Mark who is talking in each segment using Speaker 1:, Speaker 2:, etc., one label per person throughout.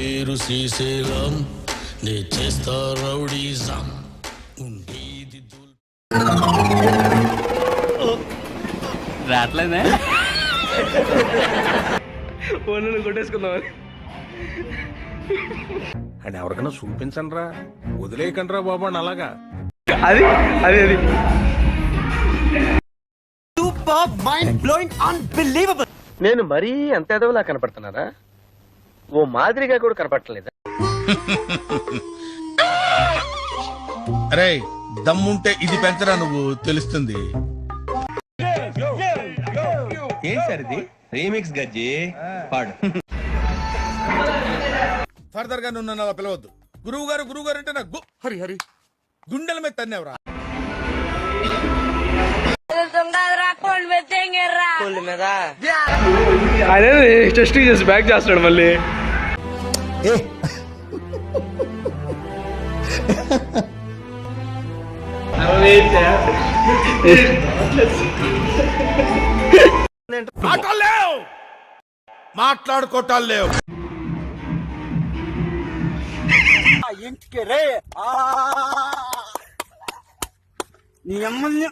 Speaker 1: పేరు శ్రీశైలం నే చేస్తా రౌడీజం ఉండేది
Speaker 2: రావట్లేదే
Speaker 3: ఫోన్లు కొట్టేసుకుందామని.
Speaker 4: అని ఎవరికైనా చూపించండి రా, వదిలేయకండి రా బాబు అని అలాగా.
Speaker 3: అది అది అది
Speaker 5: నేను మరీ అంత ఎదవలా కనపడుతున్నారా? ఓ మాదిరిగా కూడా కనపడలేదా?
Speaker 1: అరే దమ్ముంటే ఇది పెంచరా నువ్వు తెలుస్తుంది.
Speaker 2: ఏం సార్ ఇది రీమిక్స్ గజ్జి పాడు.
Speaker 1: ఫర్దర్ గా నువ్వు నన్ను అలా పిలవద్దు. గురువు గారు అంటే నాకు హరి హరి గుండెల మీద తన్నేవరా.
Speaker 3: అదే చెస్ట్ చేసి బ్యాక్ చేస్తాడు మళ్ళీ.
Speaker 1: మాట్లాడుకోవటాలు లేవు.
Speaker 6: ఇంటికి రే నీ అమ్మని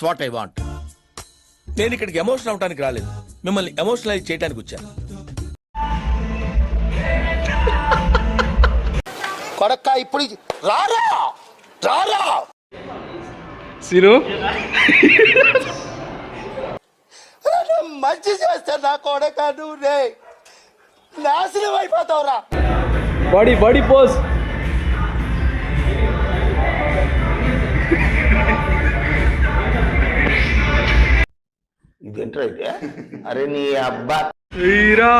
Speaker 1: వాట్ ఐ వాంట్. నేను ఇక్కడికి ఎమోషన్ అవడానికి రాలేదు, మిమ్మల్ని ఎమోషనలైజ్ చేయడానికి వచ్చాను. కొడక్క ఇప్పుడు రారా రారా
Speaker 3: సీను
Speaker 1: మంచి చేస్తే నా కొడక నువ్వు రే నాశనం అయిపోతావురా.
Speaker 3: Body pose.
Speaker 5: ఇదేంట్రా ఇది? అరే నీ అబ్బా
Speaker 3: వీరా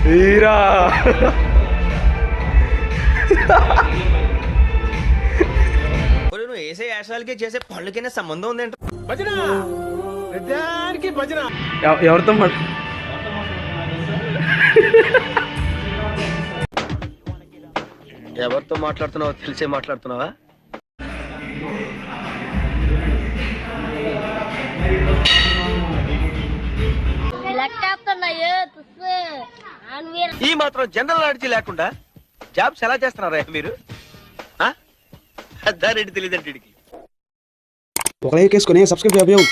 Speaker 3: వీరా
Speaker 5: నువ్వు వేసే యాశాలకి చేసే పళ్ళకైనా సంబంధం ఉందేంట?
Speaker 3: ఎవరితో
Speaker 5: ఎవరితో మాట్లాడుతున్నావో తెలిసే మాట్లాడుతున్నావా? ఈ మాత్రం జనరల్ నాలెడ్జ్ లేకుండా జాబ్స్ ఎలా చేస్తున్నారా మీరు? దాని తెలియదంటే
Speaker 6: ఒక లైక్ వేసుకొని సబ్స్క్రైబ్ చేయవు.